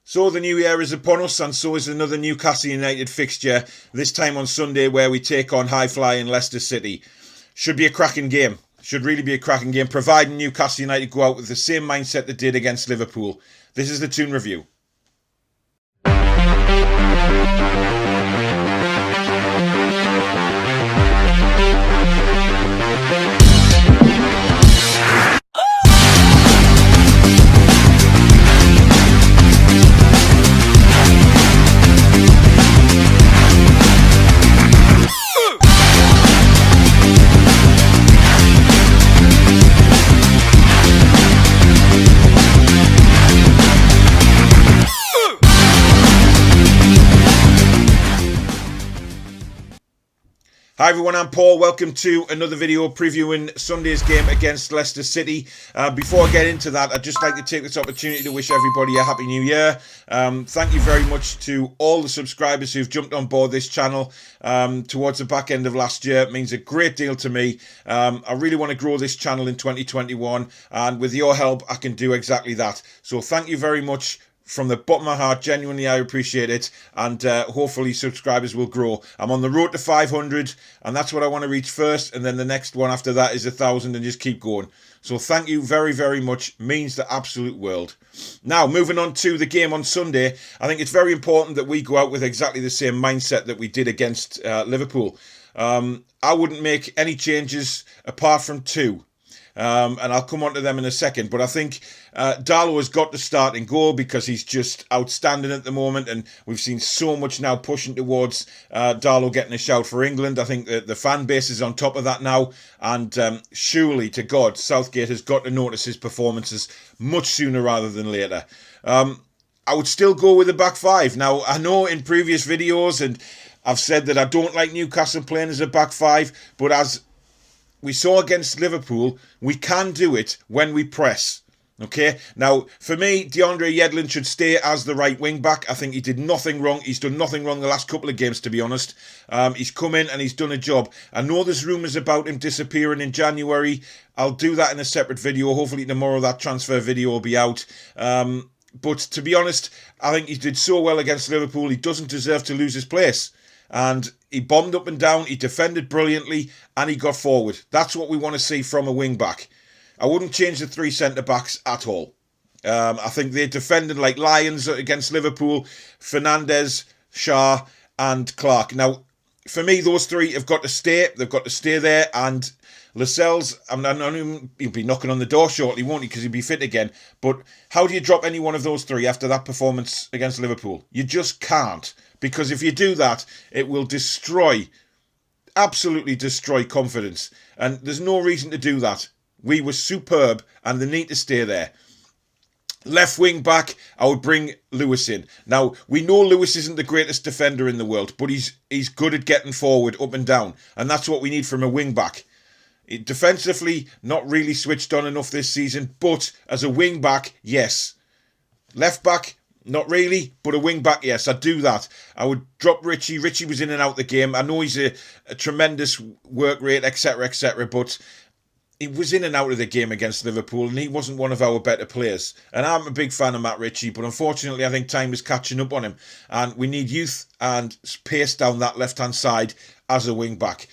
So the new year is upon us, and so is another Newcastle United fixture, this time on Sunday where we take on high-flying Leicester City. Should be a cracking game. Should really be a cracking game, providing Newcastle United go out with the same mindset they did against Liverpool. This is the Toon Review. Hi everyone, I'm Paul. Welcome to another video previewing Sunday's game against Leicester City. Before I get into that, I'd just like to take this opportunity to wish everybody a Happy New Year. Thank you very much to all the subscribers who've jumped on board this channel towards the back end of last year. It means a great deal to me. I really want to grow this channel in 2021, and with your help, I can do exactly that. So thank you very much. From the bottom of my heart, genuinely, I appreciate it, and hopefully subscribers will grow. I'm on the road to 500, and that's what I want to reach first, and then the next one after that is 1,000, and just keep going. So thank you very, very much. Means the absolute world. Now, moving on to the game on Sunday, I think it's very important that we go out with exactly the same mindset that we did against Liverpool. I wouldn't make any changes apart from two. And I'll come on to them in a second. But I think Darlow has got to start in goal because he's just outstanding at the moment. And we've seen so much now pushing towards Darlow getting a shout for England. I think that the fan base is on top of that now. And surely, to God, Southgate has got to notice his performances much sooner rather than later. I would still go with the back five. Now, I know in previous videos, and I've said that I don't like Newcastle playing as a back five. But as we saw against Liverpool, we can do it when we press. Okay, now for me, DeAndre Yedlin should stay as the right wing back. I think he did nothing wrong. He's done nothing wrong the last couple of games, to be honest. He's come in and he's done a job. I know there's rumours about him disappearing in January. I'll do that in a separate video. Hopefully tomorrow that transfer video will be out. But to be honest, I think he did so well against Liverpool. He doesn't deserve to lose his place. And he bombed up and down, he defended brilliantly, and he got forward. That's what we want to see from a wing-back. I wouldn't change the three centre-backs at all. I think they defended like lions against Liverpool. Fernandes, Shah and Clark. Now, for me, those three have got to stay. They've got to stay there. And Lascelles, he'll be knocking on the door shortly, won't he? Because he'll be fit again. But how do you drop any one of those three after that performance against Liverpool? You just can't. Because if you do that, it will absolutely destroy confidence. And there's no reason to do that. We were superb and they need to stay there. Left wing back, I would bring Lewis in. Now, we know Lewis isn't the greatest defender in the world, but he's good at getting forward, up and down. And that's what we need from a wing back. Defensively, not really switched on enough this season, but as a wing back, yes. Left back, not really, but a wing-back, yes, I'd do that. I would drop Richie. Richie was in and out the game. I know he's a tremendous work rate, etc., but he was in and out of the game against Liverpool, and he wasn't one of our better players. And I'm a big fan of Matt Ritchie, but unfortunately, I think time is catching up on him. And we need youth and pace down that left-hand side as a wing-back.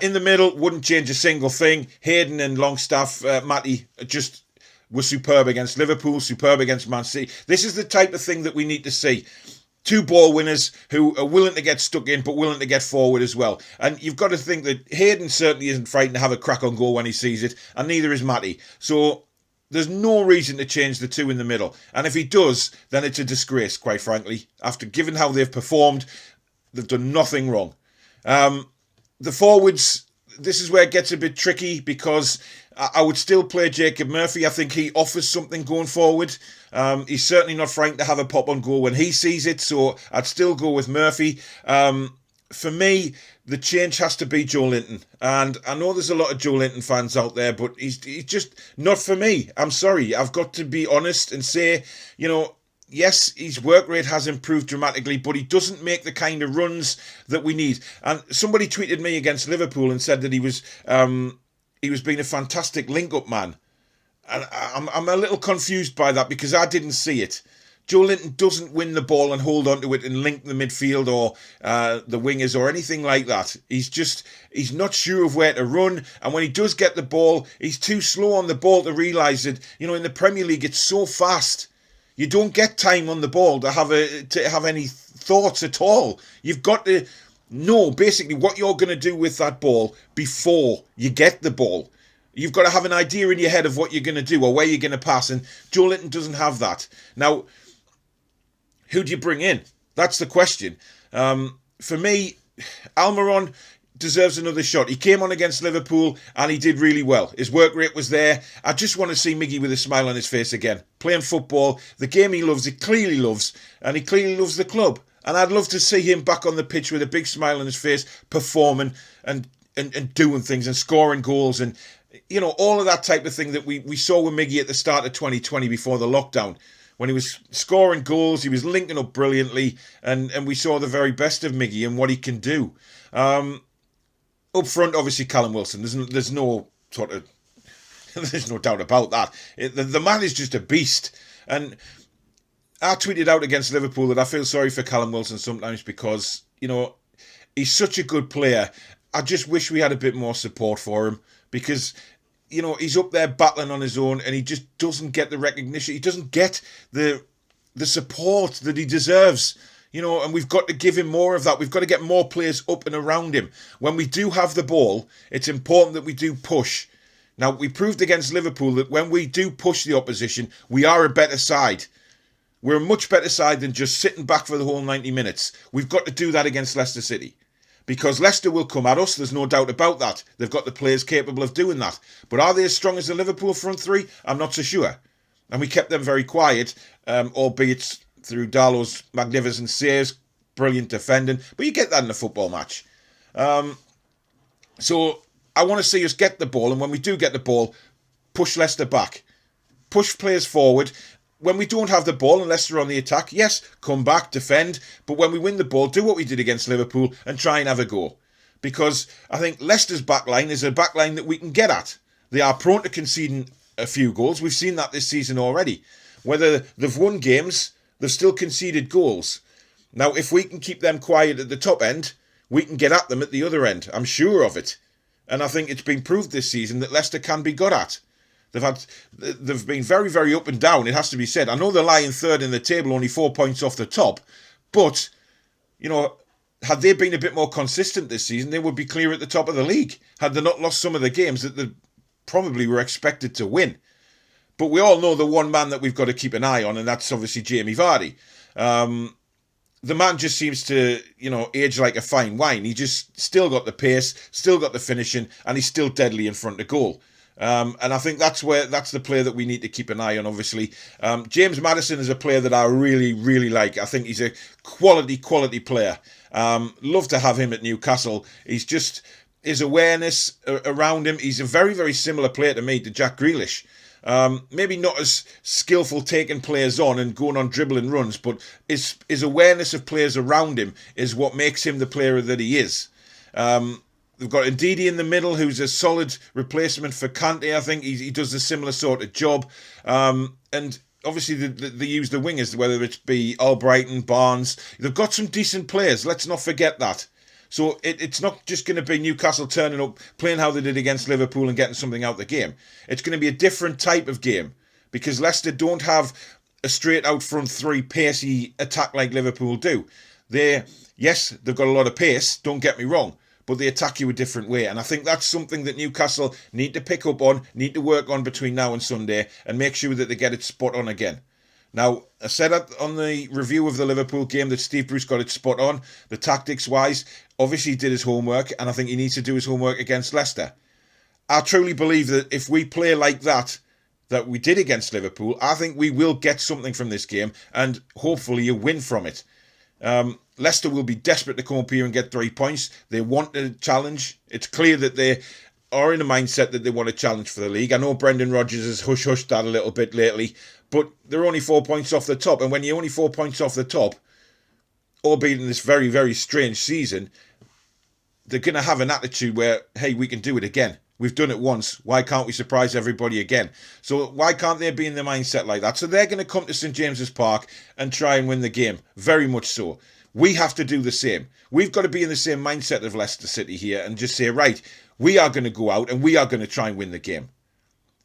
In the middle, wouldn't change a single thing. Hayden and Longstaff, Matty, just were superb against Liverpool, superb against Man City. This is the type of thing that we need to see. Two ball winners who are willing to get stuck in, but willing to get forward as well. And you've got to think that Hayden certainly isn't frightened to have a crack on goal when he sees it, and neither is Matty. So there's no reason to change the two in the middle. And if he does, then it's a disgrace, quite frankly. After given how they've performed, they've done nothing wrong. The forwards, this is where it gets a bit tricky because I would still play Jacob Murphy. I think he offers something going forward. He's certainly not frightened to have a pop on goal when he sees it, so I'd still go with Murphy. For me, the change has to be Joe Linton. And I know there's a lot of Joe Linton fans out there, but he's just not for me. I'm sorry. I've got to be honest and say, yes, his work rate has improved dramatically, but he doesn't make the kind of runs that we need. And somebody tweeted me against Liverpool and said that he was being a fantastic link-up man. And I'm a little confused by that because I didn't see it. Joe Linton doesn't win the ball and hold on to it and link the midfield or the wingers or anything like that. He's not sure of where to run. And when he does get the ball, he's too slow on the ball to realise that, in the Premier League, it's so fast. You don't get time on the ball to have any thoughts at all. You've got to know basically what you're going to do with that ball before you get the ball. You've got to have an idea in your head of what you're going to do or where you're going to pass. And Joe Linton doesn't have that. Now, who do you bring in? That's the question. For me, Almiron deserves another shot. He came on against Liverpool and he did really well. His work rate was there. I just want to see Miggy with a smile on his face again. Playing football, the game he loves, he clearly loves. And he clearly loves the club. And I'd love to see him back on the pitch with a big smile on his face, performing and doing things and scoring goals and, all of that type of thing that we saw with Miggy at the start of 2020 before the lockdown. When he was scoring goals, he was linking up brilliantly, and we saw the very best of Miggy and what he can do. Up front, obviously, Callum Wilson. There's no there's no doubt about that. The man is just a beast. And I tweeted out against Liverpool that I feel sorry for Callum Wilson sometimes because, he's such a good player. I just wish we had a bit more support for him because, he's up there battling on his own and he just doesn't get the recognition. He doesn't get the support that he deserves. And we've got to give him more of that. We've got to get more players up and around him. When we do have the ball, it's important that we do push. Now, we proved against Liverpool that when we do push the opposition, we are a better side. We're a much better side than just sitting back for the whole 90 minutes. We've got to do that against Leicester City. Because Leicester will come at us, there's no doubt about that. They've got the players capable of doing that. But are they as strong as the Liverpool front three? I'm not so sure. And we kept them very quiet, albeit through Darlow's magnificent saves, brilliant defending. But you get that in a football match. So I want to see us get the ball, and when we do get the ball, push Leicester back. Push players forward. When we don't have the ball and Leicester on the attack, yes, come back, defend. But when we win the ball, do what we did against Liverpool and try and have a go. Because I think Leicester's backline is a backline that we can get at. They are prone to conceding a few goals. We've seen that this season already. Whether they've won games, they've still conceded goals. Now, if we can keep them quiet at the top end, we can get at them at the other end. I'm sure of it. And I think it's been proved this season that Leicester can be got at. They've been very, very up and down, it has to be said. I know they're lying third in the table, only 4 points off the top. But, had they been a bit more consistent this season, they would be clear at the top of the league. Had they not lost some of the games that they probably were expected to win. But we all know the one man that we've got to keep an eye on, and that's obviously Jamie Vardy. The man just seems to, age like a fine wine. He just still got the pace, still got the finishing, and he's still deadly in front of goal. And I think that's the player that we need to keep an eye on, obviously. James Maddison is a player that I really, really like. I think he's a quality player. Love to have him at Newcastle. He's just, his awareness around him, he's a very, very similar player to me, to Jack Grealish. Maybe not as skillful taking players on and going on dribbling runs, but his awareness of players around him is what makes him the player that he is. We've got Ndidi in the middle, who's a solid replacement for Kante. I think he does a similar sort of job. And obviously they use the wingers, whether it be Albrighton, Barnes. They've got some decent players. Let's not forget that. So it's not just going to be Newcastle turning up, playing how they did against Liverpool and getting something out of the game. It's going to be a different type of game because Leicester don't have a straight out front three pacey attack like Liverpool do. They've got a lot of pace, don't get me wrong, but they attack you a different way. And I think that's something that Newcastle need to pick up on, need to work on between now and Sunday and make sure that they get it spot on again. Now, I said on the review of the Liverpool game that Steve Bruce got it spot on, the tactics-wise. Obviously, he did his homework, and I think he needs to do his homework against Leicester. I truly believe that if we play like that we did against Liverpool, I think we will get something from this game, and hopefully a win from it. Leicester will be desperate to come up here and get 3 points. They want a challenge. It's clear that they are in a mindset that they want a challenge for the league. I know Brendan Rodgers has hush-hushed that a little bit lately, but they're only 4 points off the top. And when you're only 4 points off the top, albeit in this very, very strange season, they're going to have an attitude where, hey, we can do it again. We've done it once. Why can't we surprise everybody again? So why can't they be in the mindset like that? So they're going to come to St James's Park and try and win the game. Very much so. We have to do the same. We've got to be in the same mindset of Leicester City here and just say, right, we are going to go out and we are going to try and win the game.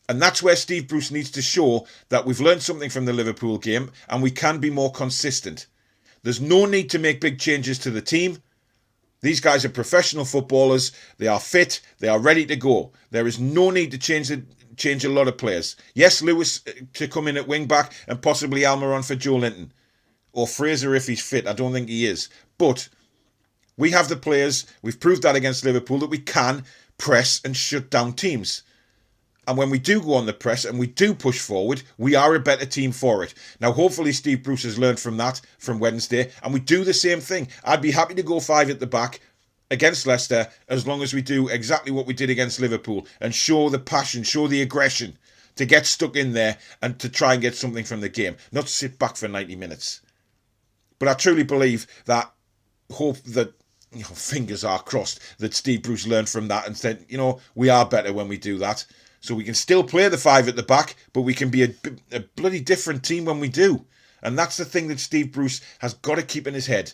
And that's where Steve Bruce needs to show that we've learned something from the Liverpool game and we can be more consistent. There's no need to make big changes to the team. These guys are professional footballers. They are fit. They are ready to go. There is no need to change a lot of players. Yes, Lewis to come in at wing back and possibly Almiron for Joe Linton. Or Fraser if he's fit. I don't think he is. But we have the players. We've proved that against Liverpool that we can press and shut down teams. And when we do go on the press and we do push forward, we are a better team for it. Now, hopefully Steve Bruce has learned from that from Wednesday. And we do the same thing. I'd be happy to go 5 at the back against Leicester as long as we do exactly what we did against Liverpool and show the passion, show the aggression to get stuck in there and to try and get something from the game. Not sit back for 90 minutes. But I truly believe that, hope that, fingers are crossed that Steve Bruce learned from that and said, we are better when we do that. So we can still play the 5 at the back, but we can be a bloody different team when we do. And that's the thing that Steve Bruce has got to keep in his head.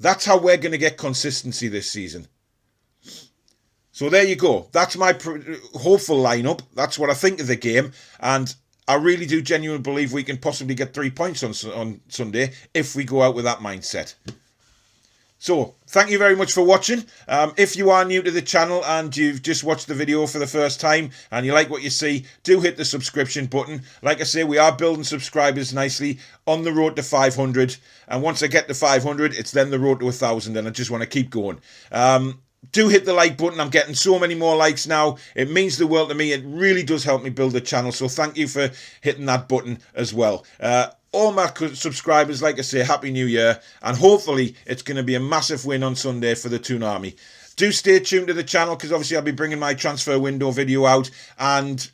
That's how we're going to get consistency this season. So there you go. That's my hopeful lineup. That's what I think of the game. And I really do genuinely believe we can possibly get 3 points on Sunday if we go out with that mindset. So, thank you very much for watching. If you are new to the channel and you've just watched the video for the first time and you like what you see, do hit the subscription button. Like I say, we are building subscribers nicely on the road to 500. And once I get to 500, it's then the road to 1,000 and I just want to keep going. Do hit the like button. I'm getting so many more likes now. It means the world to me. It really does help me build the channel. So thank you for hitting that button as well. All my subscribers, like I say, Happy New Year. And hopefully it's going to be a massive win on Sunday for the Toon Army. Do stay tuned to the channel because obviously I'll be bringing my transfer window video out. And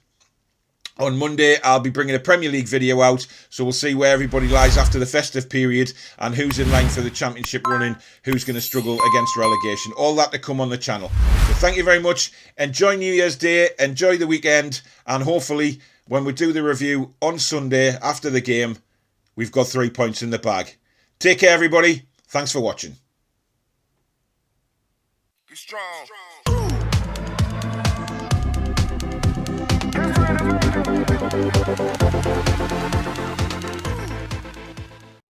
on Monday, I'll be bringing a Premier League video out. So we'll see where everybody lies after the festive period and who's in line for the championship running, who's going to struggle against relegation. All that to come on the channel. So thank you very much. Enjoy New Year's Day. Enjoy the weekend. And hopefully when we do the review on Sunday after the game, we've got 3 points in the bag. Take care, everybody. Thanks for watching. Be strong.